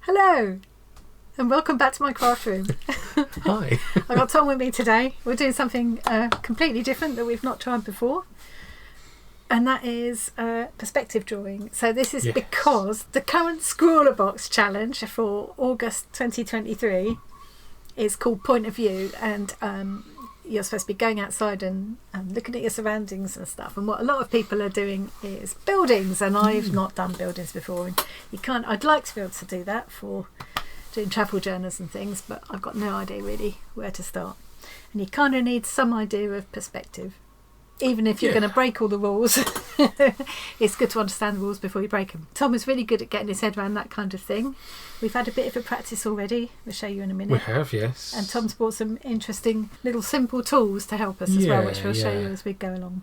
Hello, and welcome back to my craft room. Hi. I've got Tom with me today. We're doing something completely different that we've not tried before, and that is perspective drawing. So this is because the current Scrawler Box challenge for August 2023 is called Point of View, and you're supposed to be going outside and looking at your surroundings and stuff. And what a lot of people are doing is buildings, and I've not done buildings before. And you can't. I'd like to be able to do that for doing travel journals and things, but I've got no idea really where to start. And you kind of need some idea of perspective, even if you're going to break all the rules. It's good to understand the rules before you break them. Tom is really good at getting his head around that kind of thing. We've had a bit of a practice already. We'll show you in a minute. We have, yes. And Tom's brought some interesting little simple tools to help us as well, which we'll show you as we go along.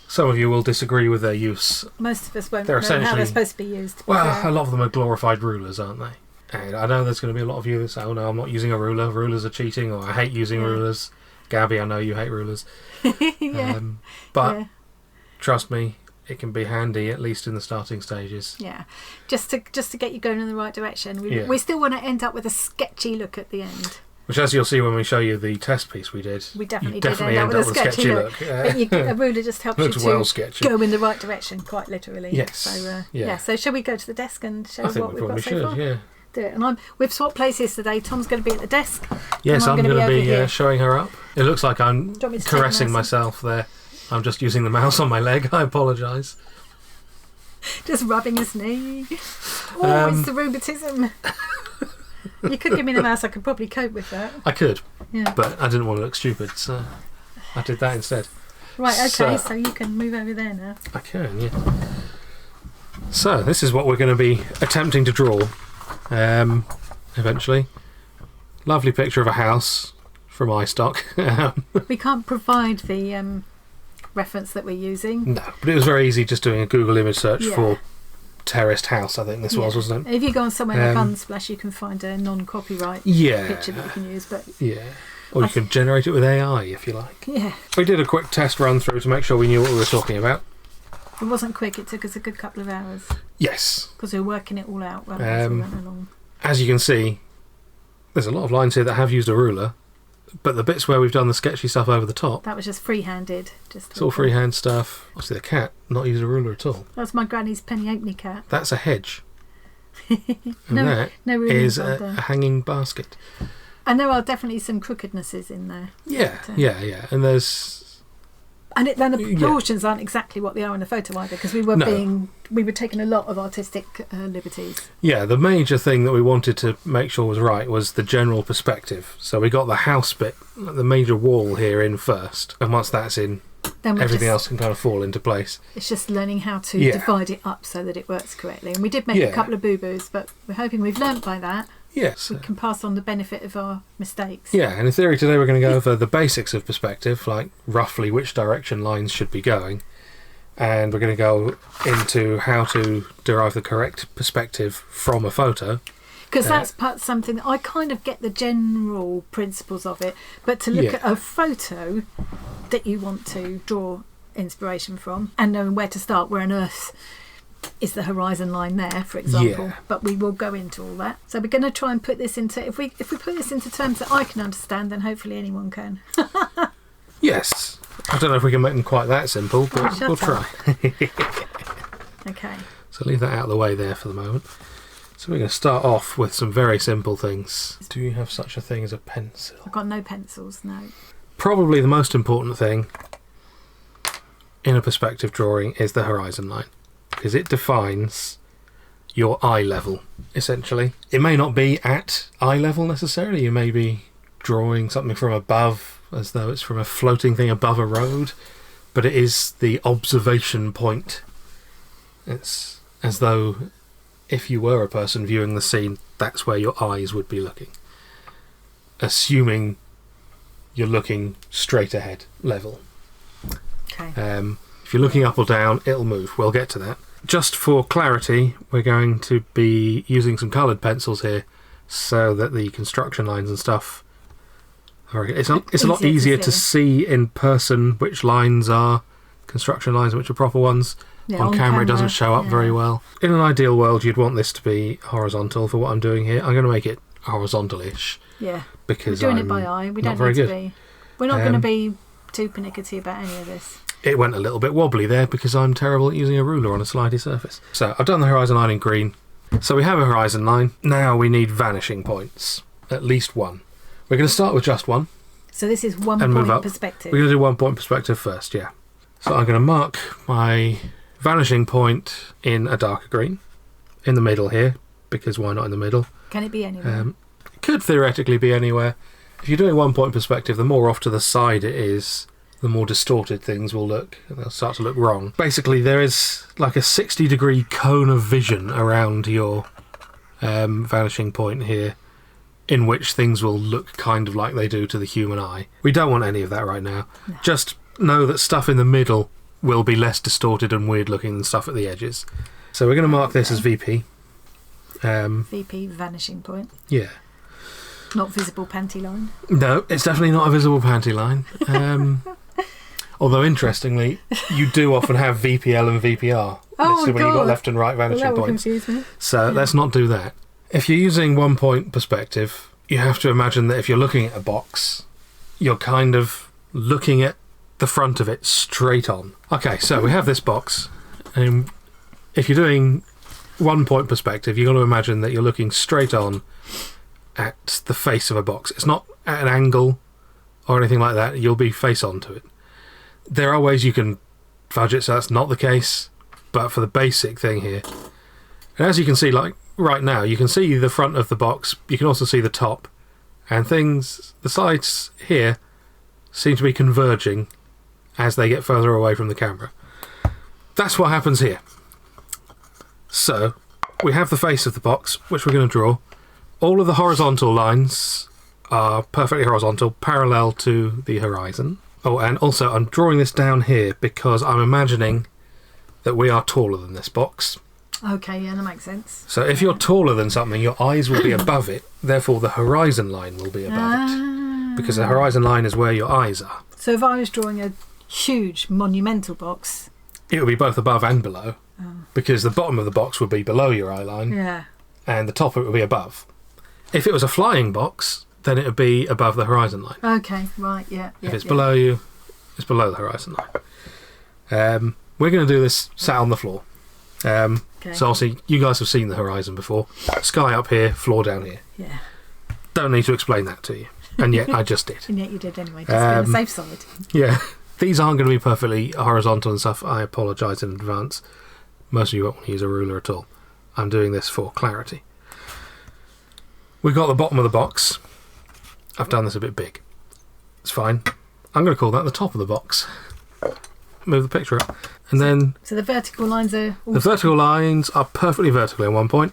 Some of you will disagree with their use. Most of us won't know how they're supposed to be used. Well, a lot of them are glorified rulers, aren't they? And I know there's going to be a lot of you that say, oh no, I'm not using a ruler, rulers are cheating, or I hate using rulers. Gabby, I know you hate rulers. But trust me, it can be handy, at least in the starting stages. Yeah, just to get you going in the right direction. We still want to end up with a sketchy look at the end. Which, as you'll see when we show you the test piece we did, we definitely did end up with a sketchy look. But a ruler just helps you to go in the right direction, quite literally. Yes. So, so shall we go to the desk and show what we've got so far? Yeah. Do it. And we've swapped places today. Tom's going to be at the desk. Yes, I'm going to be showing her up. It looks like I'm caressing myself there. I'm just using the mouse on my leg. I apologise. Just rubbing his knee. Oh, it's the rheumatism. You could give me the mouse. I could probably cope with that. I could, but I didn't want to look stupid, so I did that instead. Right, okay, so you can move over there now. I can, yeah. So, this is what we're going to be attempting to draw. Eventually. Lovely picture of a house from iStock. We can't provide the reference that we're using. No, but it was very easy just doing a Google image search for terraced house, I think this was, wasn't it? If you go on somewhere like Unsplash, you can find a non-copyright picture that you can use. But or you can generate it with AI if you like. Yeah. We did a quick test run through to make sure we knew what we were talking about. It wasn't quick, it took us a good couple of hours. Yes. Because we were working it all out as we went along. As you can see, there's a lot of lines here that have used a ruler, but the bits where we've done the sketchy stuff over the top... That was just free-handed. It's all freehand stuff. Obviously the cat, not used a ruler at all. That's my granny's penny halfpenny cat. That's a hedge. And that is a hanging basket. And there are definitely some crookednesses in there. Yeah. And there's... And then the proportions aren't exactly what they are in the photo either, because we were taking a lot of artistic liberties. Yeah, the major thing that we wanted to make sure was right was the general perspective. So we got the house bit, the major wall here in first, and once that's in, then everything else can kind of fall into place. It's just learning how to divide it up so that it works correctly. And we did make a couple of boo-boos, but we're hoping we've learnt by that. Yes. We can pass on the benefit of our mistakes. Yeah, and in theory today we're going to go over the basics of perspective, like roughly which direction lines should be going. And we're going to go into how to derive the correct perspective from a photo. Because that's something that I kind of get the general principles of it, but to look at a photo that you want to draw inspiration from and knowing where to start, where on earth is the horizon line there, for example, but we will go into all that. So we're going to try and put this into, if we put this into terms that I can understand, then hopefully anyone can. Yes. I don't know if we can make them quite that simple, but we'll try. Okay. So leave that out of the way there for the moment. So we're going to start off with some very simple things. Do you have such a thing as a pencil? I've got no pencils, no. Probably the most important thing in a perspective drawing is the horizon line, because it defines your eye level, essentially. It may not be at eye level necessarily. You may be drawing something from above, as though it's from a floating thing above a road, but it is the observation point. It's as though if you were a person viewing the scene, that's where your eyes would be looking. Assuming you're looking straight ahead level. Okay. If you're looking up or down, it'll move. We'll get to that. Just for clarity, we're going to be using some coloured pencils here so that the construction lines and stuff are... It's a lot easier to see in person which lines are construction lines and which are proper ones on camera it doesn't show up very well. In an ideal world, you'd want this to be horizontal for what I'm doing here. I'm going to make it horizontal-ish. Yeah. Because we're doing it by eye. We don't need to be. We're not going to be too pernickety about any of this. It went a little bit wobbly there because I'm terrible at using a ruler on a slidey surface. So I've done the horizon line in green. So we have a horizon line. Now we need vanishing points. At least one. We're going to start with just one. So this is 1 point perspective. We're going to do 1 point perspective first, yeah. So I'm going to mark my vanishing point in a darker green. In the middle here, because why not in the middle? Can it be anywhere? It could theoretically be anywhere. If you're doing 1 point perspective, the more off to the side it is, the more distorted things will look. They'll start to look wrong. Basically, there is like a 60-degree cone of vision around your vanishing point here, in which things will look kind of like they do to the human eye. We don't want any of that right now. No. Just know that stuff in the middle will be less distorted and weird looking than stuff at the edges. So we're going to mark this as VP. VP, vanishing point. Yeah. Not visible panty line. No, it's definitely not a visible panty line. Although, interestingly, you do often have VPL and VPR listed when you've got left and right vanishing points. Confuse me. So let's not do that. If you're using 1 point perspective, you have to imagine that if you're looking at a box, you're kind of looking at the front of it straight on. Okay, so we have this box, and if you're doing 1 point perspective, you've got to imagine that you're looking straight on at the face of a box. It's not at an angle or anything like that. You'll be face on to it. There are ways you can fudge it so that's not the case, but for the basic thing here, and as you can see, like right now, you can see the front of the box, you can also see the top, and things, the sides here seem to be converging as they get further away from the camera. That's what happens here. So we have the face of the box, which we're going to draw. All of the horizontal lines are perfectly horizontal, parallel to the horizon. Oh, and also I'm drawing this down here because I'm imagining that we are taller than this box. Okay, yeah, that makes sense. So if you're taller than something, your eyes will be above it, therefore the horizon line will be above it. Because the horizon line is where your eyes are. So if I was drawing a huge monumental box, it would be both above and below. Because the bottom of the box would be below your eye line. Yeah. And the top of it would be above. If it was a flying box, then it would be above the horizon line. Okay, right, yeah. If it's below you, it's below the horizon line. We're going to do this sat on the floor. Okay. So obviously, you guys have seen the horizon before. Sky up here, floor down here. Yeah. Don't need to explain that to you. And yet I just did. And yet you did anyway, just be on the safe side. Yeah. These aren't going to be perfectly horizontal and stuff. I apologise in advance. Most of you won't want to use a ruler at all. I'm doing this for clarity. We've got the bottom of the box. I've done this a bit big. It's fine. I'm going to call that the top of the box. Move the picture up. And then... So the vertical lines are... The vertical lines are perfectly vertical in 1 point.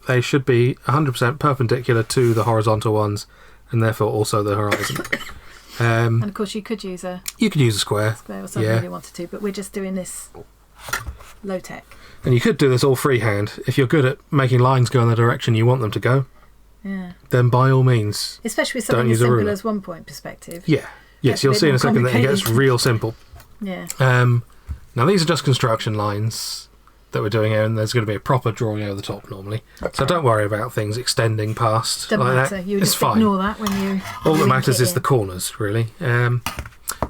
They should be 100% perpendicular to the horizontal ones, and therefore also the horizon. And of course you could use a... You could use a square. Square or something if you wanted to, but we're just doing this low tech. And you could do this all freehand. If you're good at making lines go in the direction you want them to go, then by all means, especially with something as simple as 1 point perspective. Yeah. Yes, you'll see in a second that it gets real simple. Yeah. Now these are just construction lines that we're doing here, and there's going to be a proper drawing over the top normally. Okay. So don't worry about things extending past Doesn't like matter. that. You it's just fine. Ignore that when you... All that matters is the corners, really.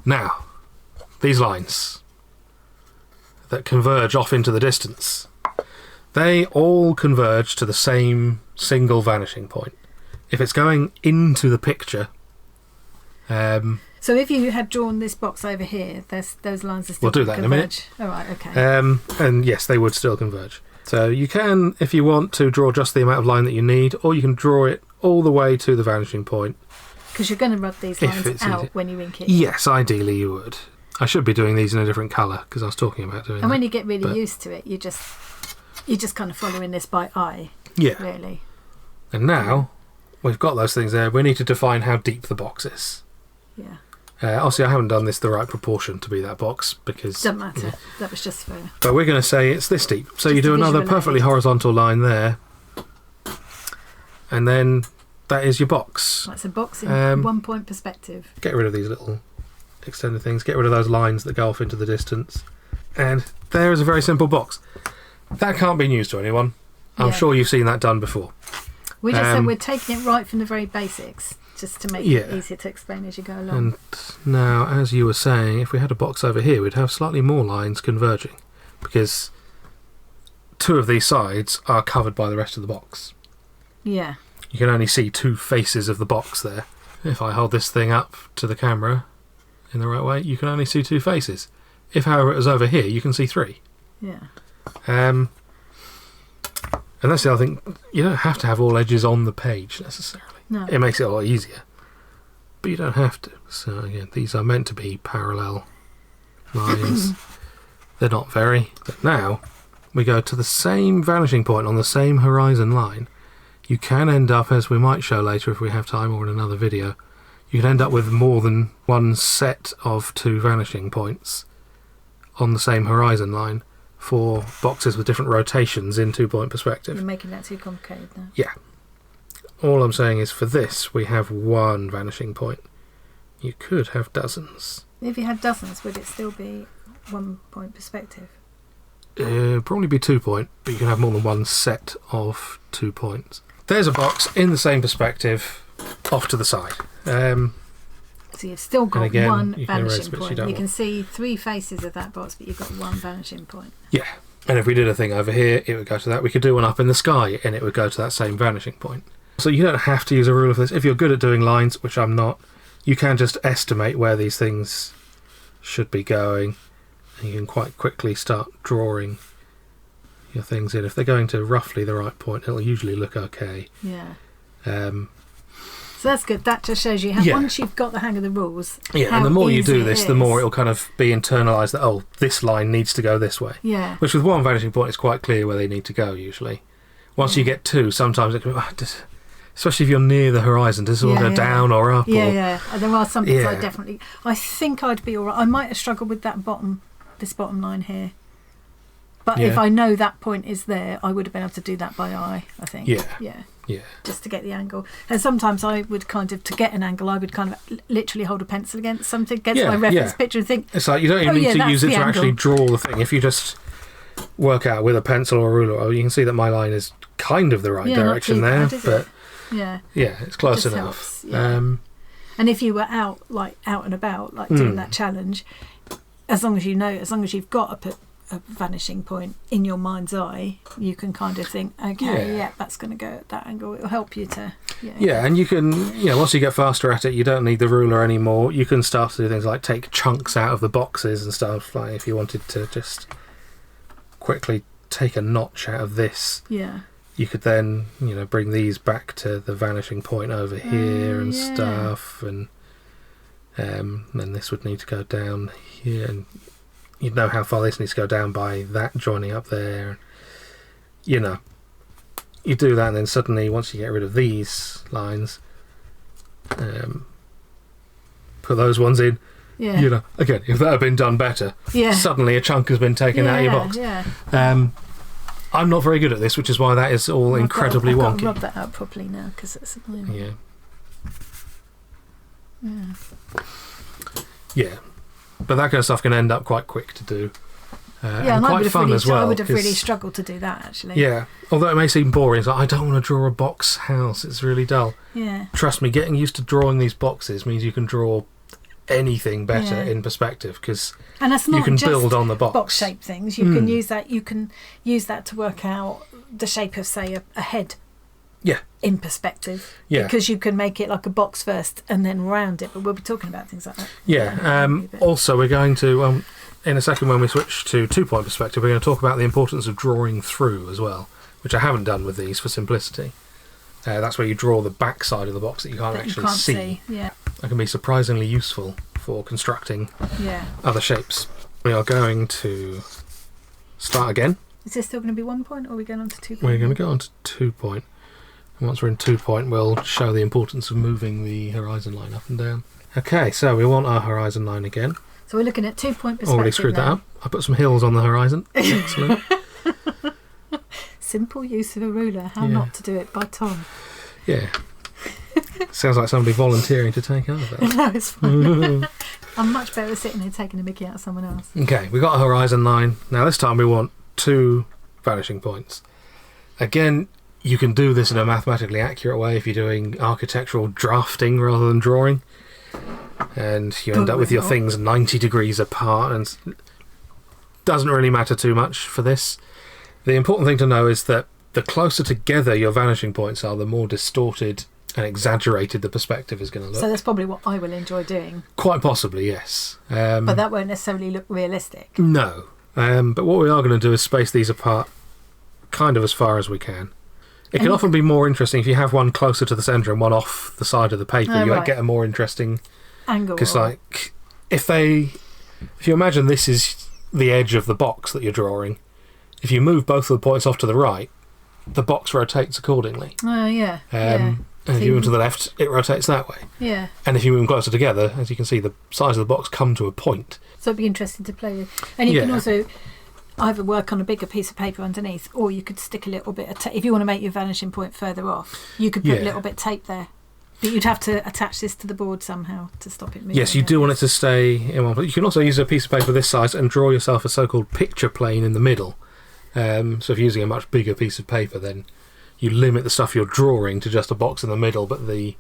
Now, these lines that converge off into the distance, they all converge to the same single vanishing point. If it's going into the picture... so if you had drawn this box over here, those lines are still We'll do that converge. in a minute. All right, okay. And yes, they would still converge. So you can, if you want to, draw just the amount of line that you need, or you can draw it all the way to the vanishing point. Because you're going to rub these lines out when you ink it. Yes, ideally you would. I should be doing these in a different colour, because I was talking about doing that. And when you get really used to it, you're just kind of following this by eye. Yeah. Really. And now, we've got those things there, we need to define how deep the box is. Yeah. Obviously, I haven't done this the right proportion to be that box, because... Doesn't matter. Yeah. That was just for... But we're going to say it's this deep. So you do another perfectly horizontal line there, and then that is your box. That's a box in 1 point perspective. Get rid of these little extended things. Get rid of those lines that go off into the distance. And there is a very simple box. That can't be news to anyone. I'm sure you've seen that done before. We just said we're taking it right from the very basics, just to make it easier to explain as you go along. And now, as you were saying, if we had a box over here, we'd have slightly more lines converging, because 2 of these sides are covered by the rest of the box. Yeah. You can only see 2 faces of the box there. If I hold this thing up to the camera in the right way, you can only see 2 faces. If, however, it was over here, you can see 3. Yeah. And that's the other thing. You don't have to have all edges on the page necessarily. No. It makes it a lot easier, but you don't have to. So again, these are meant to be parallel lines. They're not very. But now we go to the same vanishing point on the same horizon line. You can end up, as we might show later if we have time or in another video, you can end up with more than one set of 2 vanishing points on the same horizon line for boxes with different rotations in 2-point perspective. You're making that too complicated now. Yeah. All I'm saying is for this, we have 1 vanishing point. You could have dozens. If you had dozens, would it still be 1-point perspective? Probably be 2-point, but you can have more than 1 set of 2 points. There's a box in the same perspective off to the side. So you've still got again, 1 you can vanishing point. You want. can see 3 faces of that box, but you've got 1 vanishing point. Yeah. And if we did a thing over here, it would go to that. We could do one up in the sky, and it would go to that same vanishing point. So you don't have to use a ruler for this. If you're good at doing lines, which I'm not, you can just estimate where these things should be going. And you can quite quickly start drawing your things in. If they're going to roughly the right point, it'll usually look okay. Yeah. So that's good. That just shows you how once you've got the hang of the rules. Yeah, and the more you do this, the more it'll kind of be internalised that, oh, this line needs to go this way. Yeah. Which with 1 vanishing point, it's quite clear where they need to go usually. Once you get 2, sometimes it can be, especially if you're near the horizon, does it all go down or up? Yeah. And there are some things I think I'd be all right. I might have struggled with this bottom line here. But if I know that point is there, I would have been able to do that by eye, I think. Yeah. Just to get the angle. And sometimes I would kind of, to get an angle, I would kind of literally hold a pencil against something, against my reference picture and think... It's like you don't even need to use it to actually draw the thing. If you just work out with a pencil or a ruler, you can see that my line is kind of the right direction there. But it's close enough. And if you were out and about, like doing that challenge, as long as you've got a vanishing point in your mind's eye, you can kind of think, okay, that's going to go at that angle. It'll help you to... and you can, once you get faster at it, you don't need the ruler anymore. You can start to do things like take chunks out of the boxes and stuff, like if you wanted to just quickly take a notch out of this. Yeah. You could then, bring these back to the vanishing point over here and stuff, and then this would need to go down here, and you'd know how far this needs to go down by that joining up there. You do that, and then suddenly, once you get rid of these lines, put those ones in. Yeah. Again, if that had been done better, suddenly a chunk has been taken out of your box. Yeah. I'm not very good at this, which is why that is all incredibly wonky. I've got to rub that out properly now, because it's annoying. Yeah. But that kind of stuff can end up quite quick to do. And I quite fun as well. I would have really struggled to do that, actually. Yeah. Although it may seem boring, it's like, I don't want to draw a box house. It's really dull. Yeah. Trust me, getting used to drawing these boxes means you can draw anything better in perspective, because you can build on the box shape things. You can use that. You can use that to work out the shape of, say, a head. Yeah. In perspective. Yeah. Because you can make it like a box first and then round it. But we'll be talking about things like that. Yeah. Also, we're going to in a second, when we switch to 2-point perspective, we're going to talk about the importance of drawing through as well, which I haven't done with these for simplicity. That's where you draw the back side of the box that you can't actually see. Yeah. That can be surprisingly useful for constructing other shapes. We are going to start again. Is this still going to be 1 point, or are we going on to 2 point? We're going to go on to 2 point. And once we're in 2 point, we'll show the importance of moving the horizon line up and down. Okay, so we want our horizon line again. So we're looking at 2 point perspective. Already screwed that up. I put some hills on the horizon. Excellent. Simple use of a ruler. How not to do it, by Tom. Yeah. Sounds like somebody volunteering to take over that. No, it's fine. I'm much better at sitting here taking a mickey out of someone else. Okay, we got a horizon line. Now this time we want 2 vanishing points. Again, you can do this in a mathematically accurate way if you're doing architectural drafting rather than drawing. And you end up with your things 90 degrees apart, and doesn't really matter too much for this. The important thing to know is that the closer together your vanishing points are, the more distorted and exaggerated the perspective is going to look. So that's probably what I will enjoy doing. Quite possibly, yes. But that won't necessarily look realistic. No. But what we are going to do is space these apart kind of as far as we can. It can often be more interesting if you have one closer to the centre and one off the side of the paper. You get a more interesting angle. Because, like, if you imagine this is the edge of the box that you're drawing, if you move both of the points off to the right, the box rotates accordingly. Oh, yeah. And if you move to the left, it rotates that way. Yeah. And if you move them closer together, as you can see, the size of the box come to a point. So it'd be interesting to play with. And you can also either work on a bigger piece of paper underneath, or you could stick a little bit of tape. If you want to make your vanishing point further off, you could put a little bit of tape there. But you'd have to attach this to the board somehow to stop it moving. Yes, you do want it to stay in one place. You can also use a piece of paper this size and draw yourself a so-called picture plane in the middle. So if you're using a much bigger piece of paper, then you limit the stuff you're drawing to just a box in the middle, but the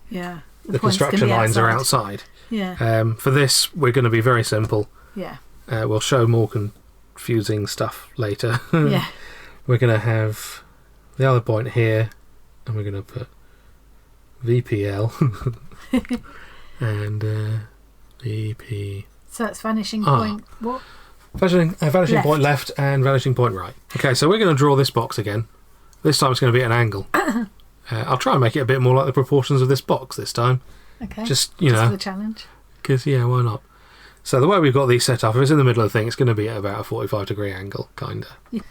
construction lines are outside. Yeah. For this, we're going to be very simple. Yeah. We'll show more confusing stuff later. Yeah. We're going to have the other point here, and we're going to put VPL and VP. So that's vanishing point. What? Vanishing point left and vanishing point right. Okay, so we're going to draw this box again. This time it's going to be at an angle. I'll try and make it a bit more like the proportions of this box this time. Okay. Just for the challenge. Because, why not? So the way we've got these set up, if it's in the middle of the thing, it's going to be at about a 45-degree angle, kind of. Yeah.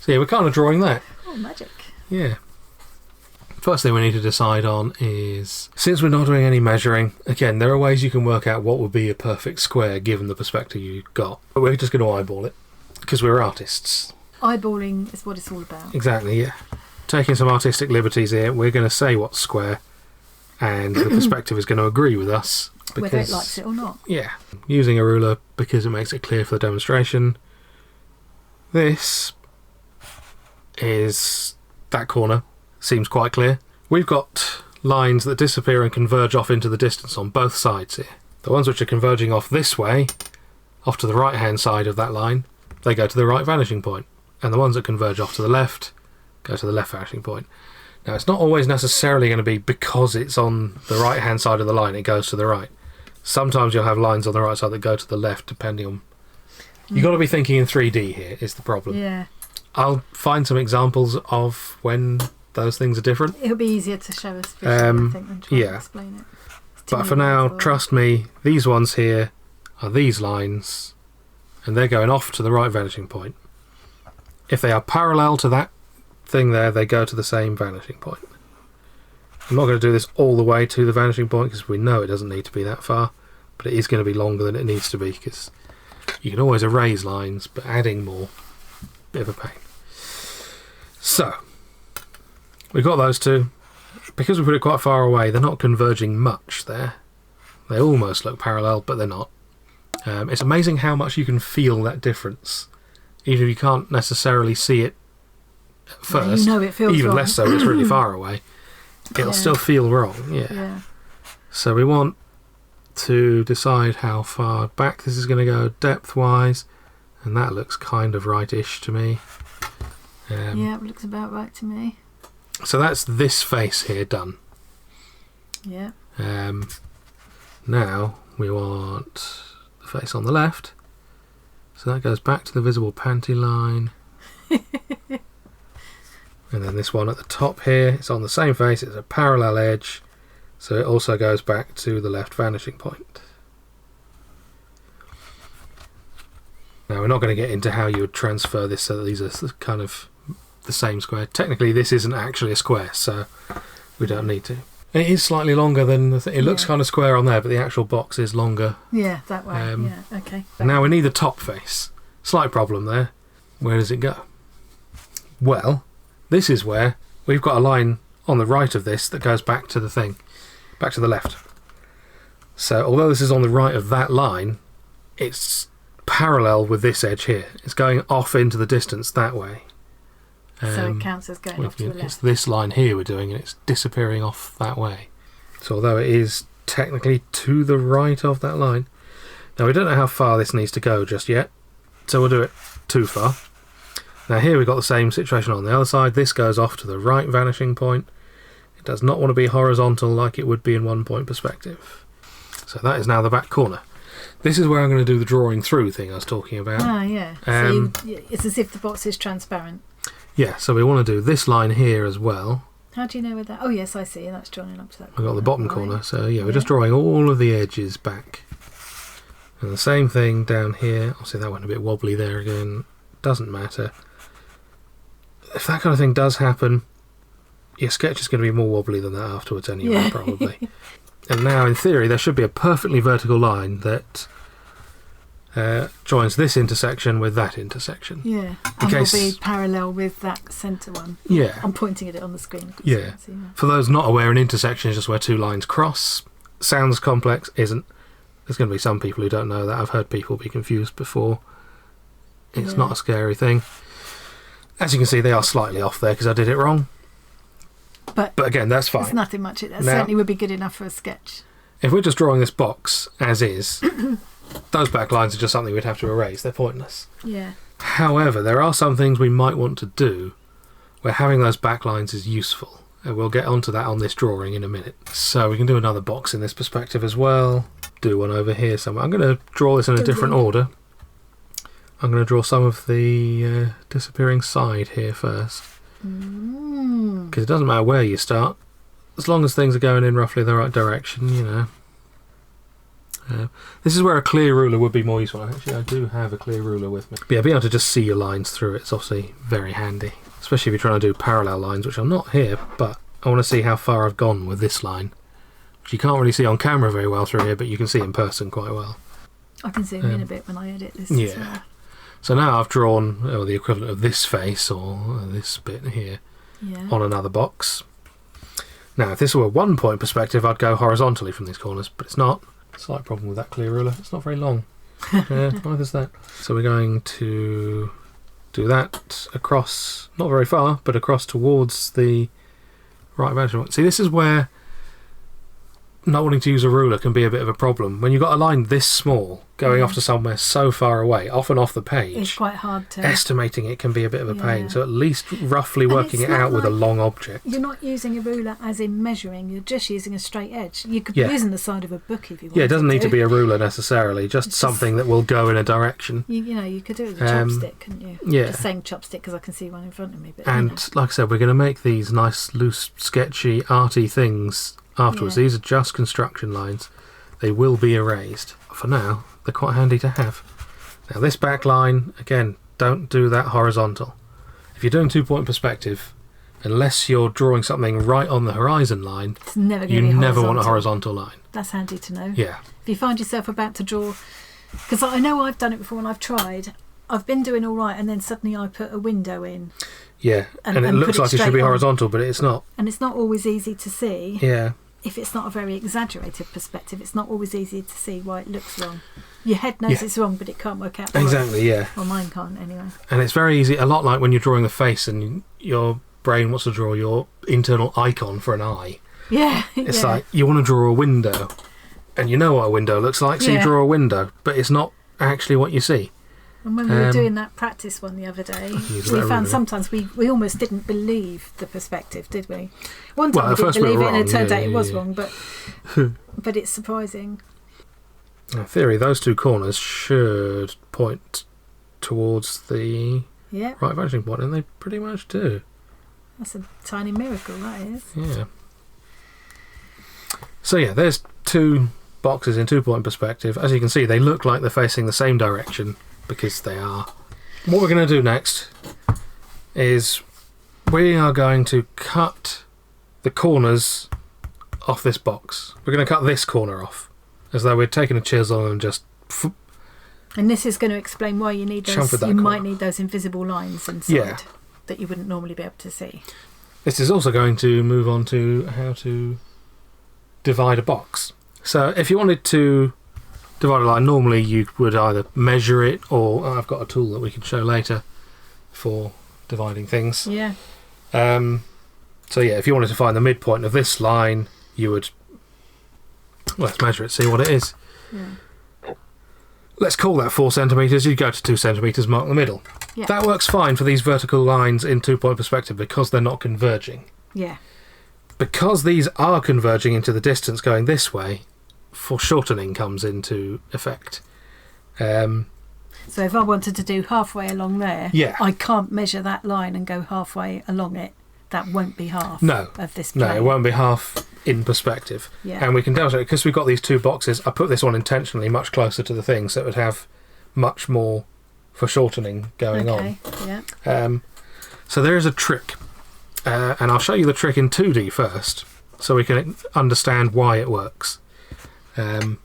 So we're kind of drawing that. Oh, magic. Yeah. First thing we need to decide on is, since we're not doing any measuring, again, there are ways you can work out what would be a perfect square given the perspective you've got. But we're just going to eyeball it, because we're artists. Eyeballing is what it's all about. Exactly, yeah. Taking some artistic liberties here, we're going to say what's square, and the perspective is going to agree with us. Because, whether it likes it or not. Yeah. Using a ruler because it makes it clear for the demonstration. This is that corner. Seems quite clear. We've got lines that disappear and converge off into the distance on both sides here. The ones which are converging off this way, off to the right hand side of that line, they go to the right vanishing point. And the ones that converge off to the left go to the left vanishing point. Now, it's not always necessarily going to be because it's on the right hand side of the line it goes to the right. Sometimes you'll have lines on the right side that go to the left, depending on... You've got to be thinking in 3D here, is the problem. Yeah. I'll find some examples of when those things are different. It'll be easier to show us visually, I think, than trying to explain it. But for now, trust me, these ones here are these lines, and they're going off to the right vanishing point. If they are parallel to that thing there, they go to the same vanishing point. I'm not going to do this all the way to the vanishing point because we know it doesn't need to be that far, but it is going to be longer than it needs to be because you can always erase lines, but adding more, bit of a pain. So, we've got those two. Because we put it quite far away, they're not converging much there. They almost look parallel, but they're not. It's amazing how much you can feel that difference, even if you can't necessarily see it at first. You know it feels even wrong. less so, it's really far away. It'll still feel wrong, yeah. So we want to decide how far back this is going to go depth-wise, and that looks kind of right-ish to me. Yeah, it looks about right to me. So that's this face here done. Yeah. Now we want the face on the left. So that goes back to the visible panty line. And then this one at the top here, it's on the same face, it's a parallel edge. So it also goes back to the left vanishing point. Now we're not going to get into how you would transfer this so that these are kind of the same square. Technically this isn't actually a square, so we don't need to. It is slightly longer than it looks kind of square on there, but the actual box is longer. Yeah, that way. Yeah, okay. Now we need the top face. Slight problem there. Where does it go? Well, this is where we've got a line on the right of this that goes back to the thing, back to the left. So although this is on the right of that line, it's parallel with this edge here. It's going off into the distance that way. So it counts as going off to the left. It's this line here we're doing, and it's disappearing off that way. So although it is technically to the right of that line, now we don't know how far this needs to go just yet, so we'll do it too far. Now here we've got the same situation on the other side. This goes off to the right vanishing point. It does not want to be horizontal like it would be in 1 point perspective. So that is now the back corner. This is where I'm going to do the drawing through thing I was talking about. Ah, yeah. So it's as if the box is transparent. Yeah, so we want to do this line here as well. How do you know where that... Oh, yes, I see. That's drawing up to that corner. We've got the bottom corner, so yeah, we're just drawing all of the edges back. And the same thing down here. I'll see that went a bit wobbly there again. Doesn't matter. If that kind of thing does happen, your sketch is going to be more wobbly than that afterwards anyway, probably. And now, in theory, there should be a perfectly vertical line that joins this intersection with that intersection. Yeah, and will be parallel with that centre one. Yeah. I'm pointing at it on the screen. Yeah. For those not aware, an intersection is just where two lines cross. Sounds complex, isn't. There's going to be some people who don't know that. I've heard people be confused before. It's not a scary thing. As you can see, they are slightly off there because I did it wrong. But again, that's fine. There's nothing much. That certainly would be good enough for a sketch. If we're just drawing this box as is, those back lines are just something we'd have to erase. They're pointless. Yeah. However, there are some things we might want to do where having those back lines is useful. And we'll get onto that on this drawing in a minute. So we can do another box in this perspective as well. Do one over here somewhere. I'm going to draw this in a different order. I'm going to draw some of the disappearing side here first. Because it doesn't matter where you start, as long as things are going in roughly the right direction, you know. This is where a clear ruler would be more useful. Actually, I do have a clear ruler with me. But yeah, being able to just see your lines through it's obviously very handy. Especially if you're trying to do parallel lines, which I'm not here, but I want to see how far I've gone with this line. Which you can't really see on camera very well through here, but you can see in person quite well. I can zoom in a bit when I edit this. Yeah. So now I've drawn the equivalent of this face, or this bit here, on another box. Now, if this were a 1 point perspective, I'd go horizontally from these corners, but it's not. Slight problem with that clear ruler. It's not very long. Neither's that. So we're going to do that across, not very far, but across towards the right vanishing point. See, this is where not wanting to use a ruler can be a bit of a problem. When you've got a line this small going off to somewhere so far away, often off the page, it's quite hard to... Estimating it can be a bit of a pain, so at least roughly working it out with a long object. You're not using a ruler as in measuring, you're just using a straight edge. You could be using the side of a book if you want. Yeah, it doesn't need to be a ruler necessarily, just something that will go in a direction. You know, you could do it with a chopstick, couldn't you? Yeah. Just saying chopstick because I can see one in front of me. But, and like I said, we're going to make these nice, loose, sketchy, arty things afterwards. These are just construction lines. They will be erased. For now, they're quite handy to have. Now this back line, again, don't do that horizontal. If you're doing 2 point perspective, unless you're drawing something right on the horizon line, it's never you never want a horizontal line. That's handy to know. Yeah. If you find yourself about to draw, because I know I've done it before and I've tried, I've been doing all right and then suddenly I put a window in. Yeah, and it looks like it should be horizontal, but it's not. And it's not always easy to see. Yeah. If it's not a very exaggerated perspective, it's not always easy to see why it looks wrong. Your head knows it's wrong, but it can't work out. Exactly, yeah. Well, mine can't anyway. And it's very easy, a lot like when you're drawing the face and your brain wants to draw your internal icon for an eye. Yeah. It's like you want to draw a window, and you know what a window looks like, so you draw a window, but it's not actually what you see. And when we were doing that practice one the other day, we found sometimes we almost didn't believe the perspective, did we? One time we didn't believe it and it turned out it was wrong, but it's surprising. In theory, those two corners should point towards the right vanishing point, and they pretty much do. That's a tiny miracle, that is. Yeah. So yeah, there's two boxes in 2 point perspective. As you can see, they look like they're facing the same direction, because they are. What we're going to do next is we are going to cut the corners off this box. We're going to cut this corner off, as though we're taking a chisel and just... And this is going to explain why you need those. You might need those invisible lines inside that you wouldn't normally be able to see. This is also going to move on to how to divide a box. So if you wanted to divide a line, normally you would either measure it, or I've got a tool that we can show later for dividing things. Yeah. So yeah, if you wanted to find the midpoint of this line, you would, well, let's measure it, see what it is. Yeah. Let's call that 4 centimetres. You go to 2 centimetres, mark the middle. Yeah. That works fine for these vertical lines in 2-point perspective because they're not converging. Yeah. Because these are converging into the distance going this way, foreshortening comes into effect. So if I wanted to do halfway along there, yeah. I can't measure that line and go halfway along it. That won't be half of this plane. No, it won't be half in perspective. Yeah. And we can demonstrate, because we've got these two boxes, I put this one intentionally much closer to the thing so it would have much more foreshortening going on. Yeah. So there is a trick. And I'll show you the trick in 2D first, so we can understand why it works. And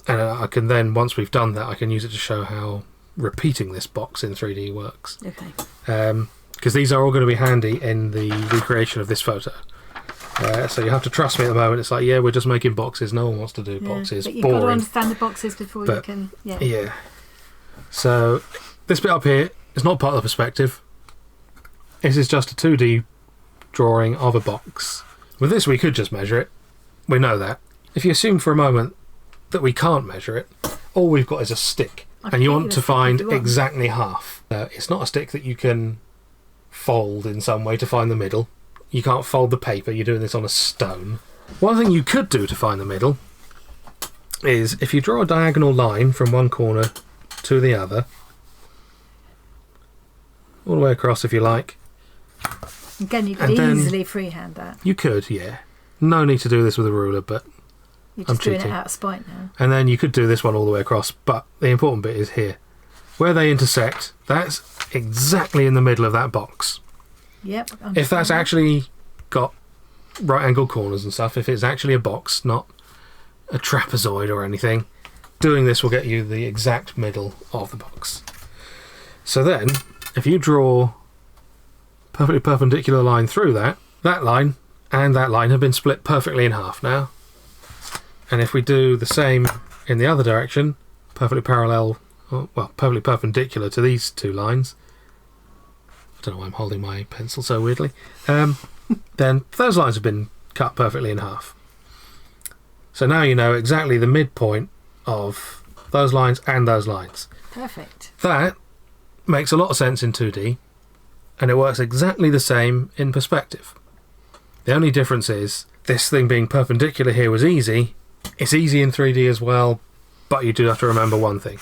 I can then, once we've done that, I can use it to show how repeating this box in 3D works. Okay. Because these are all going to be handy in the recreation of this photo. So you have to trust me at the moment. It's like, yeah, we're just making boxes. No one wants to do boxes. But you've boring. got to understand the boxes before you can... Yeah. Yeah. So this bit up here is not part of the perspective. This is just a 2D drawing of a box. With this, we could just measure it. We know that. If you assume for a moment that we can't measure it, all we've got is a stick. And you want to find exactly half. It's not a stick that you can fold in some way to find the middle. You can't fold the paper. You're doing this on a stone. One thing you could do to find the middle is if you draw a diagonal line from one corner to the other, all the way across if you like. Again, you could easily freehand that. You could, yeah. No need to do this with a ruler, but You're just doing it out of spite now. And then you could do this one all the way across, but the important bit is here. Where they intersect, that's exactly in the middle of that box. Yep. If that's actually got right angled corners and stuff, if it's actually a box, not a trapezoid or anything, doing this will get you the exact middle of the box. So then, if you draw perfectly perpendicular line through that, that line and that line have been split perfectly in half now. And if we do the same in the other direction, perfectly parallel, well, perfectly perpendicular to these two lines, I don't know why I'm holding my pencil so weirdly, then those lines have been cut perfectly in half. So now you know exactly the midpoint of those lines and those lines. Perfect. That makes a lot of sense in 2D, and it works exactly the same in perspective. The only difference is, this thing being perpendicular here was easy. It's easy in 3D as well, but you do have to remember one thing.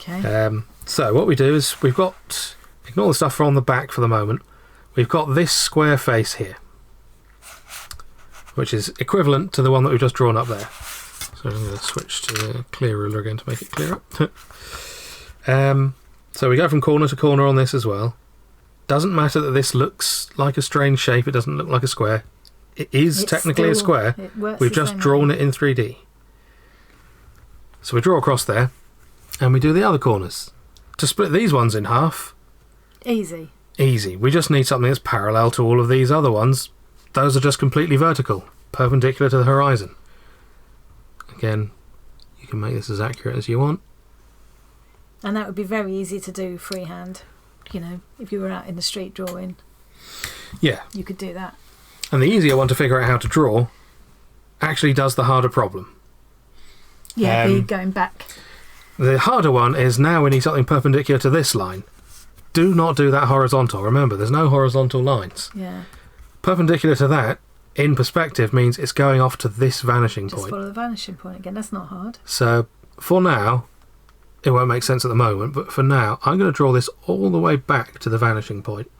Okay. So what we do is we've got, ignore the stuff from the back for the moment, we've got this square face here, which is equivalent to the one that we've just drawn up there. So I'm going to switch to the clear ruler again to make it clearer. So we go from corner to corner on this as well. Doesn't matter that this looks like a strange shape, it doesn't look like a square. It is technically a square. We've just drawn it in 3D. So we draw across there, and we do the other corners. To split these ones in half... Easy. Easy. We just need something that's parallel to all of these other ones. Those are just completely vertical, perpendicular to the horizon. Again, you can make this as accurate as you want. And that would be very easy to do freehand. You know, if you were out in the street drawing. Yeah. You could do that. And the easier one to figure out how to draw actually does the harder problem. Yeah, going back. The harder one is now we need something perpendicular to this line. Do not do that horizontal. Remember, there's no horizontal lines. Yeah. Perpendicular to that, in perspective, means it's going off to this vanishing point. Just follow the vanishing point again. That's not hard. So, for now, it won't make sense at the moment, but for now, I'm going to draw this all the way back to the vanishing point.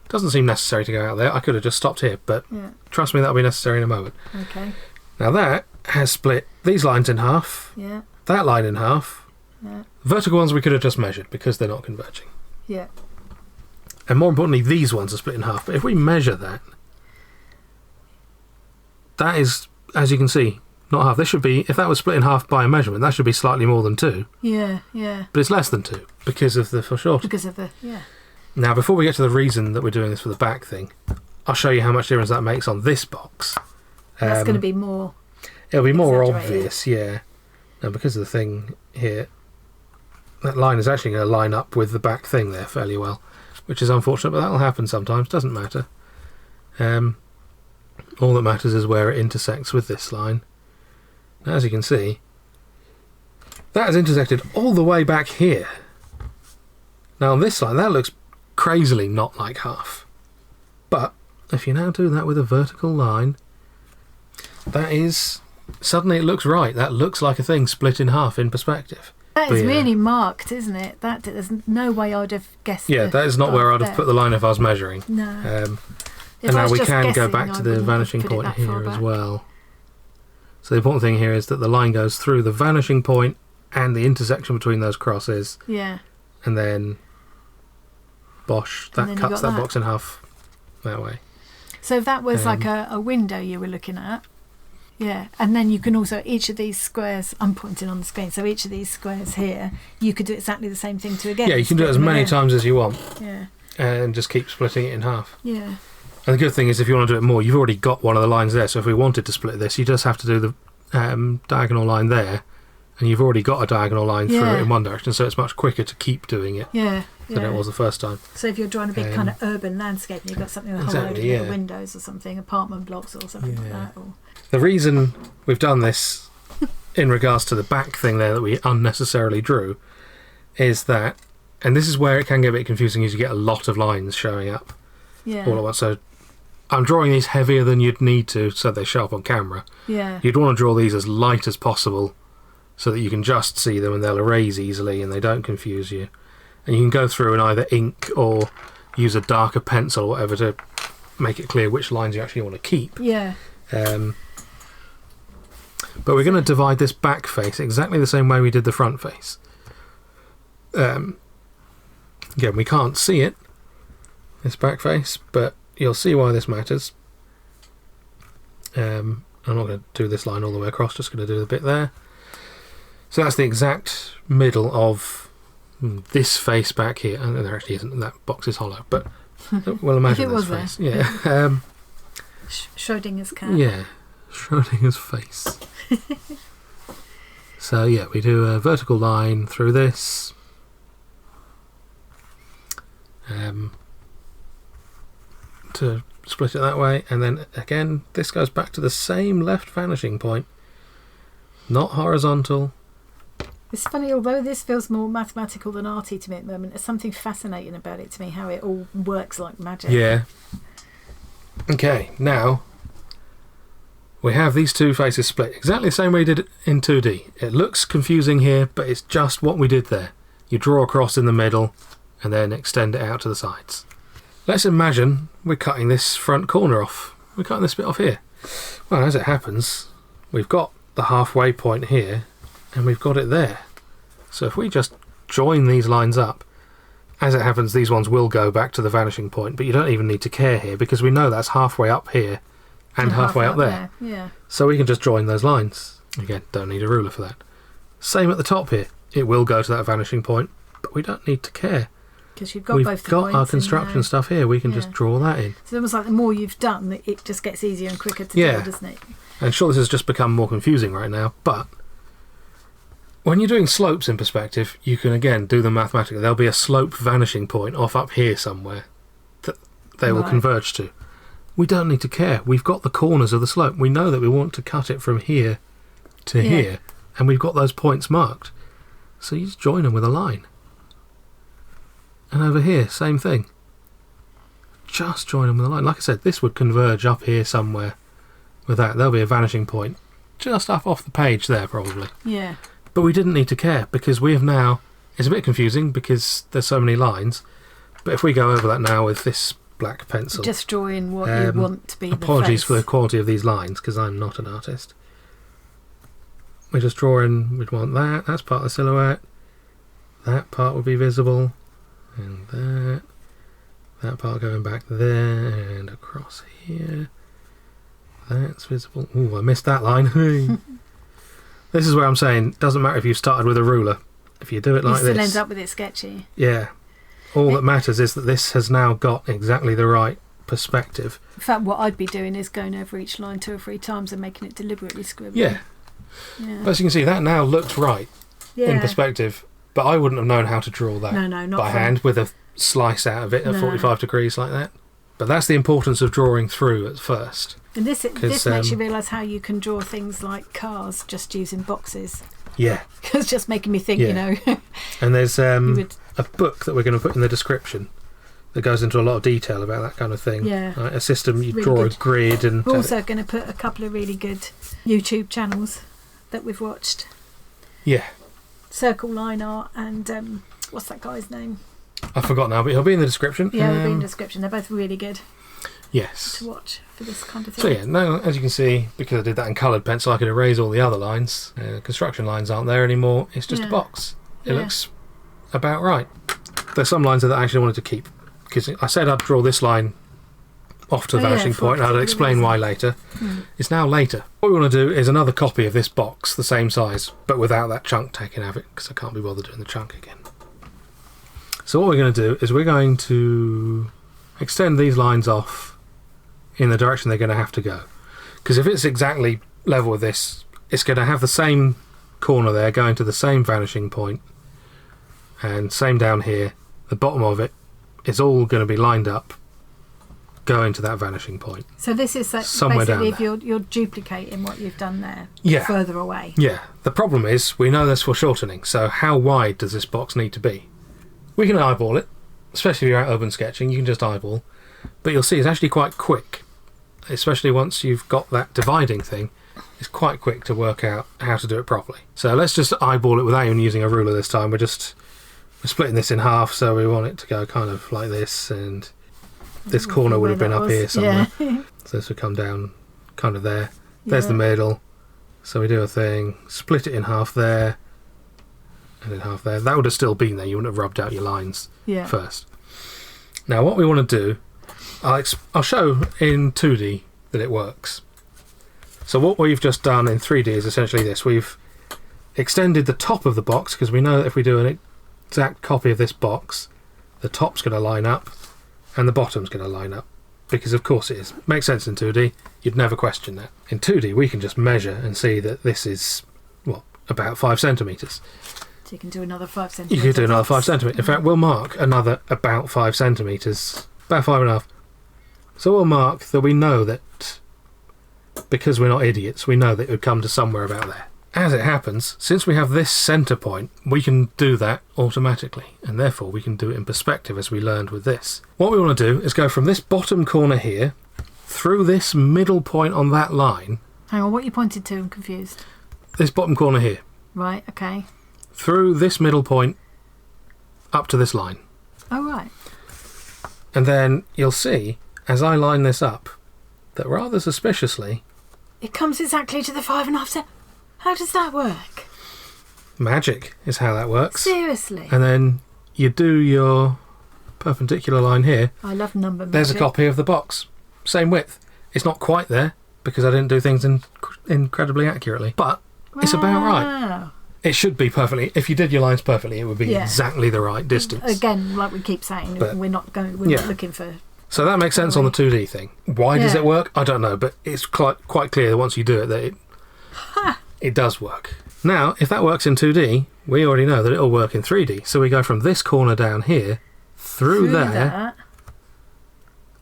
Doesn't seem necessary to go out there. I could have just stopped here, but trust me, that'll be necessary in a moment. Okay. Now that has split these lines in half. Yeah. That line in half. Yeah. Vertical ones we could have just measured because they're not converging. Yeah. And more importantly, these ones are split in half. But if we measure that, that is, as you can see, not half. This should be, if that was split in half by a measurement, that should be slightly more than 2. Yeah, yeah. But it's less than 2 because of the foreshortening. Because of the, yeah. Now, before we get to the reason that we're doing this for the back thing, I'll show you how much difference that makes on this box. That's going to be more It'll be more exaggerated. obvious, yeah. Now, because of the thing here, that line is actually going to line up with the back thing there fairly well, which is unfortunate, but that'll happen sometimes. Doesn't matter. All that matters is where it intersects with this line. Now, as you can see, that has intersected all the way back here. Now, on this line, that looks crazily not like half. But if you now do that with a vertical line, that is... Suddenly it looks right. That looks like a thing split in half in perspective. That is really marked, isn't it? There's no way I'd have guessed. Yeah, that is not where I'd have put the line if I was measuring. No. And now we can go back to the vanishing point here as well. So the important thing here is that the line goes through the vanishing point and the intersection between those crosses. Yeah. And then, bosh, that cuts that box in half that way. So if that was like a window you were looking at. Yeah, and then you can also, each of these squares, I'm pointing on the screen, so each of these squares here, you could do exactly the same thing to again. Yeah, you can do it as many times as you want. Yeah. And just keep splitting it in half. Yeah. And the good thing is, if you want to do it more, you've already got one of the lines there, so if we wanted to split this, you just have to do the diagonal line there, and you've already got a diagonal line through it in one direction, so it's much quicker to keep doing it than it was the first time. So if you're drawing a big kind of urban landscape and you've got something with a whole load of little windows or something, apartment blocks or something like that. Or... The reason we've done this in regards to the back thing there that we unnecessarily drew is that, and this is where it can get a bit confusing, is you get a lot of lines showing up all at once. So I'm drawing these heavier than you'd need to so they show up on camera. Yeah. You'd want to draw these as light as possible so that you can just see them and they'll erase easily and they don't confuse you. And you can go through and either ink or use a darker pencil or whatever to make it clear which lines you actually want to keep. Yeah. But we're going to divide this back face exactly the same way we did the front face. Again, we can't see it, this back face, but you'll see why this matters. I'm not going to do this line all the way across, just going to do the bit there. So that's the exact middle of this face back here. And there actually isn't, that box is hollow, but we'll imagine this face. There. Yeah. Schrodinger's cat. Yeah, Schrodinger's face. So yeah, we do a vertical line through this. To split it that way, and then again this goes back to the same left vanishing point, not horizontal. It's funny, although this feels more mathematical than arty to me at the moment, there's something fascinating about it to me, how it all works like magic. Yeah. Okay, now we have these two faces split exactly the same way we did it in 2D. It looks confusing here, but it's just what we did there. You draw a cross in the middle and then extend it out to the sides. Let's imagine we're cutting this front corner off. We're cutting this bit off here. Well, as it happens, we've got the halfway point here and we've got it there. So if we just join these lines up, as it happens, these ones will go back to the vanishing point, but you don't even need to care here because we know that's halfway up here and halfway up there. Yeah. So we can just join those lines. Again, don't need a ruler for that. Same at the top here. It will go to that vanishing point, but we don't need to care. Because you've got We've both the got points our construction stuff here. We can just draw that in. It's almost like the more you've done, it just gets easier and quicker to do, doesn't it? And sure, this has just become more confusing right now, but when you're doing slopes in perspective, you can again do them mathematically. There'll be a slope vanishing point off up here somewhere that they will converge to. We don't need to care. We've got the corners of the slope. We know that we want to cut it from here to here, and we've got those points marked. So you just join them with a line. And over here, same thing. Just join them with a line. Like I said, this would converge up here somewhere with that. There'll be a vanishing point just up off the page there, probably. Yeah. But we didn't need to care because we have now... It's a bit confusing because there's so many lines. But if we go over that now with this black pencil... Just draw in what you want to be the face. Apologies for the quality of these lines because I'm not an artist. We just draw in... We'd want that. That's part of the silhouette. That part would be visible. And that part going back there and across here. That's visible. Ooh, I missed that line. This is where I'm saying, doesn't matter if you started with a ruler. If you do it like this... You still end up with it sketchy. Yeah. All that matters is that this has now got exactly the right perspective. In fact, what I'd be doing is going over each line 2 or 3 times and making it deliberately scribbly. Yeah. As you can see, that now looks right in perspective, but I wouldn't have known how to draw that not by hand with a slice out of it at 45 degrees like that. But that's the importance of drawing through at first. And this makes you realise how you can draw things like cars just using boxes. Yeah. It's just making me think, And there's a book that we're going to put in the description that goes into a lot of detail about that kind of thing. Yeah. A system, you really draw good. a grid. And we're also going to put a couple of really good YouTube channels that we've watched. Yeah. Circle Line Art and what's that guy's name? I forgot now, but he'll be in the description. Yeah, it'll be in the description. They're both really good. Yes. To watch for this kind of thing. So yeah, now as you can see, because I did that in coloured pencil, I could erase all the other lines. Construction lines aren't there anymore. It's just a box. It looks about right. There's some lines that I actually wanted to keep, because I said I'd draw this line off to the vanishing point, and I'd explain why later. It's now later. What we want to do is another copy of this box, the same size, but without that chunk taken out of it, because I can't be bothered doing the chunk again. So what we're going to do is we're going to extend these lines off in the direction they're going to have to go. Because if it's exactly level with this, it's going to have the same corner there going to the same vanishing point, and same down here. The bottom of it is all going to be lined up going to that vanishing point. So this is somewhere basically down if you're duplicating what you've done there further away. Yeah. The problem is we know this for shortening, so how wide does this box need to be? We can eyeball it, especially if you're out open sketching, you can just eyeball. But you'll see it's actually quite quick, especially once you've got that dividing thing. It's quite quick to work out how to do it properly. So let's just eyeball it without even using a ruler this time. We're splitting this in half, so we want it to go kind of like this, and this corner would have been up here somewhere. So this would come down kind of there. There's the middle. So we do a thing, split it in half there, and in half there. That would have still been there. You wouldn't have rubbed out your lines first. Now what we want to do, I'll show in 2D that it works. So what we've just done in 3D is essentially this. We've extended the top of the box, because we know that if we do an exact copy of this box, the top's going to line up and the bottom's going to line up, because of course it is. Makes sense in 2D. You'd never question that. In 2D we can just measure and see that this is about 5 centimetres. So you can do another 5 centimetres. You could do another 5 centimetres. In fact, we'll mark another about 5 centimetres, about 5.5. So we'll mark that we know that, because we're not idiots, we know that it would come to somewhere about there. As it happens, since we have this centre point, we can do that automatically, and therefore we can do it in perspective as we learned with this. What we want to do is go from this bottom corner here, through this middle point on that line. Hang on, what you pointed to? I'm confused. This bottom corner here. Right, okay. Through this middle point, up to this line. Oh, right. And then you'll see, as I line this up, that rather suspiciously... It comes exactly to the 5.5 centimetres. How does that work? Magic is how that works. Seriously? And then you do your perpendicular line here. I love number magic. There's a copy of the box. Same width. It's not quite there, because I didn't do things incredibly accurately. But it's about right. It should be perfectly. If you did your lines perfectly, it would be exactly the right distance. Again, like we keep saying, but we're not looking for... So that makes sense on the 2D thing. Why does it work? I don't know, but it's quite clear that once you do it, that it does work. Now, if that works in 2D, we already know that it'll work in 3D. So we go from this corner down here, through there,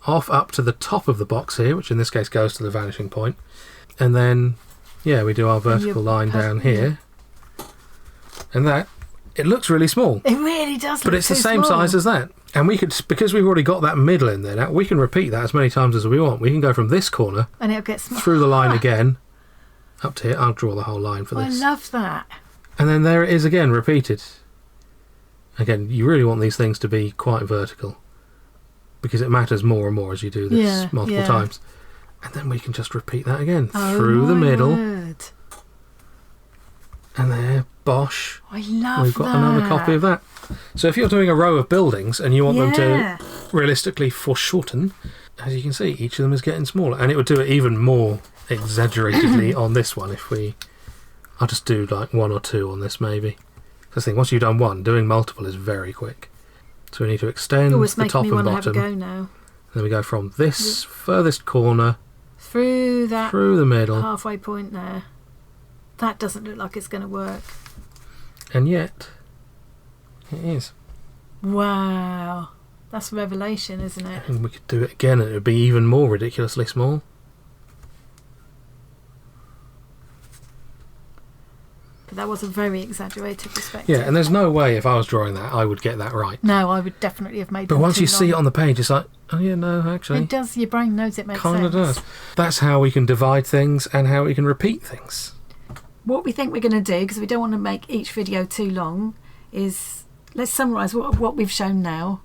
off up to the top of the box here, which in this case goes to the vanishing point. And then, we do our vertical line down here. And that, it looks really small. It really does. But it's the same size as that. And we could, because we've already got that middle in there now, we can repeat that as many times as we want. We can go from this corner, and it'll get through the line again, up to here. I'll draw the whole line for this. I love that. And then there it is again, repeated. Again, you really want these things to be quite vertical, because it matters more and more as you do this multiple times. And then we can just repeat that again, through the middle. Word. And there, bosh. I love We've got another copy of that. So if you're doing a row of buildings and you want them to realistically foreshorten, as you can see, each of them is getting smaller. And it would do it even more exaggeratedly on this one if I'll just do like 1 or 2 on this maybe. Because I think once you've done one, doing multiple is very quick. So we need to extend the top and bottom. Have a go now. Then we go from this furthest corner through the middle, halfway point there. That doesn't look like it's going to work. and yet it is. Wow, that's a revelation, isn't it? And we could do it again, and it would be even more ridiculously small. But that was a very exaggerated perspective. Yeah, and there's no way if I was drawing that I would get that right. No, I would definitely have made. But once you see it on the page, it's like, oh yeah, no, actually, it does. Your brain knows it makes kind of sense. does. That's how we can divide things and how we can repeat things. What we think we're going to do, because we don't want to make each video too long, is let's summarise what we've shown now,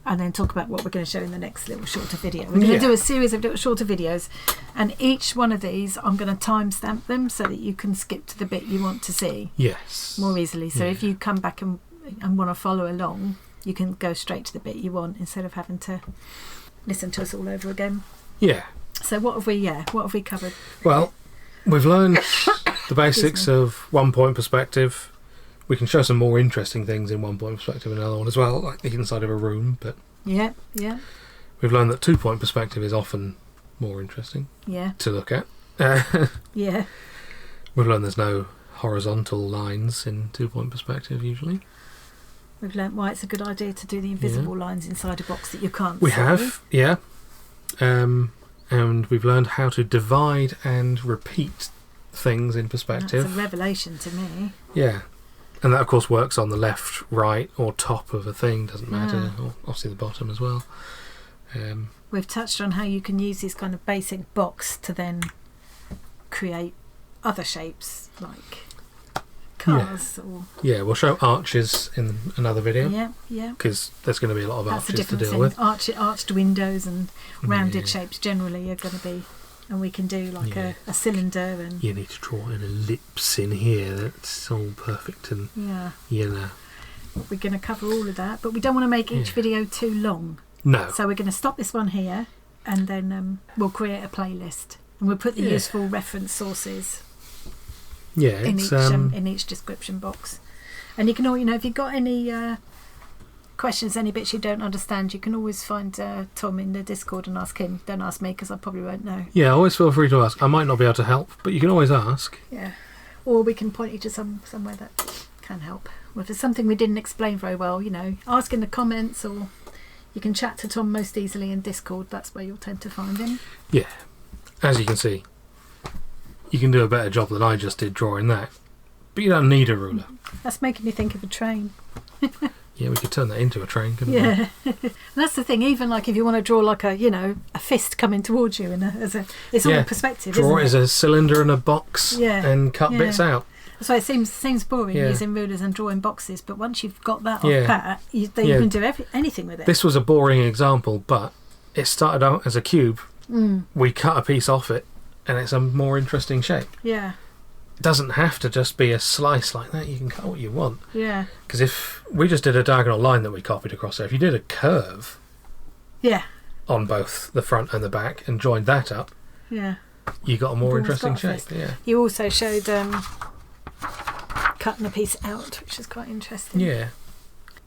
and then talk about what we're going to show in the next little shorter video. We're going to do a series of little shorter videos, and each one of these I'm going to timestamp them so that you can skip to the bit you want to see. Yes. More easily. So if you come back and want to follow along, you can go straight to the bit you want instead of having to listen to us all over again. Yeah. So what have we covered? Well, we've learned the basics of 1 point perspective. We can show some more interesting things in 1 point perspective in another one as well, like the inside of a room. But yeah. we've learned that 2 point perspective is often more interesting to look at. Yeah. We've learned there's no horizontal lines in 2 point perspective usually. We've learnt why it's a good idea to do the invisible lines inside a box that you can't see. We have, yeah. And we've learned how to divide and repeat things in perspective. That's a revelation to me. Yeah. And that, of course, works on the left, right, or top of a thing. Doesn't matter. Or obviously the bottom as well. We've touched on how you can use this kind of basic box to then create other shapes, like cars or... Yeah, we'll show arches in another video. Yeah. Because there's going to be a lot of That's arches to deal thing. with. Arched windows and rounded shapes generally are going to be... And we can do like a cylinder and... You need to draw an ellipse in here that's all perfect and... You know. We're going to cover all of that, but we don't want to make each video too long. No. So we're going to stop this one here, and then we'll create a playlist. And we'll put the useful reference sources in each description box. And you can all, if you've got any... questions, any bits you don't understand, you can always find Tom in the Discord and ask him. Don't ask me because I probably won't know. Yeah, always feel free to ask. I might not be able to help, but you can always ask. Yeah, or we can point you to somewhere that can help. Or if there's something we didn't explain very well, ask in the comments, or you can chat to Tom most easily in Discord. That's where you'll tend to find him. Yeah, as you can see, you can do a better job than I just did drawing that, but you don't need a ruler. That's making me think of a train. Yeah, we could turn that into a train, couldn't we? Yeah, that's the thing. Even like if you want to draw like a fist coming towards you, it's all perspective. Draw it as a cylinder in a box, and cut bits out. So it seems boring using rulers and drawing boxes, but once you've got that off pat, you can do anything with it. This was a boring example, but it started out as a cube. We cut a piece off it, and it's a more interesting shape. Yeah. It doesn't have to just be a slice like that. You can cut what you want. Yeah. Because if we just did a diagonal line that we copied across there, if you did a curve on both the front and the back and joined that up, you got a more interesting shape. Yeah. You also showed cutting a piece out, which is quite interesting. Yeah.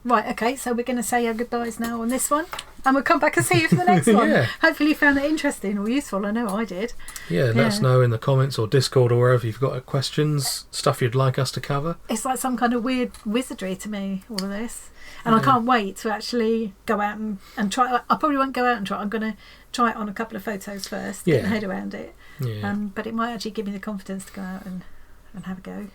Right, okay, so we're going to say our goodbyes now on this one, and we'll come back and see you for the next one. Hopefully you found that interesting or useful. I know I did. Yeah, let us know in the comments or Discord or wherever you've got questions, stuff you'd like us to cover. It's like some kind of weird wizardry to me, all of this. And I can't wait to actually go out and try. I probably won't go out and try. I'm going to try it on a couple of photos first, get my head around it. Yeah. But it might actually give me the confidence to go out and have a go.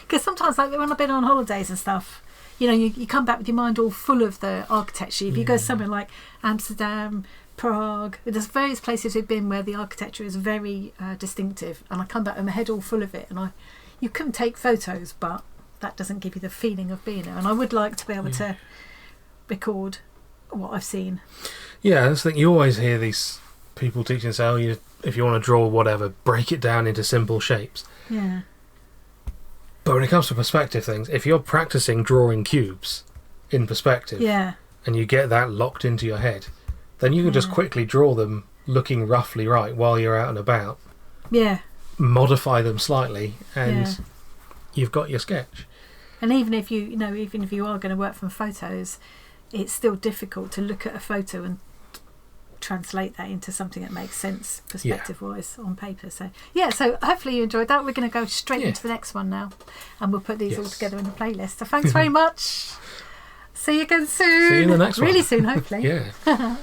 Because sometimes, like when I've been on holidays and stuff, you come back with your mind all full of the architecture. If you go somewhere like Amsterdam, Prague, there's various places we've been where the architecture is very distinctive, and I come back with my head all full of it, and you can take photos, but that doesn't give you the feeling of being there. And I would like to be able to record what I've seen. Yeah, that's the thing. You always hear these people teaching us how if you want to draw whatever, break it down into simple shapes. Yeah. But when it comes to perspective things, if you're practicing drawing cubes in perspective and you get that locked into your head, then you can just quickly draw them looking roughly right while you're out and about. Yeah. Modify them slightly and you've got your sketch. And even if you are going to work from photos, it's still difficult to look at a photo and translate that into something that makes sense perspective-wise on paper. So so hopefully you enjoyed that. We're going to go straight into the next one now, and we'll put these all together in the playlist. So thanks very much. See you again soon. See you in the next one. Really soon, hopefully. Yeah.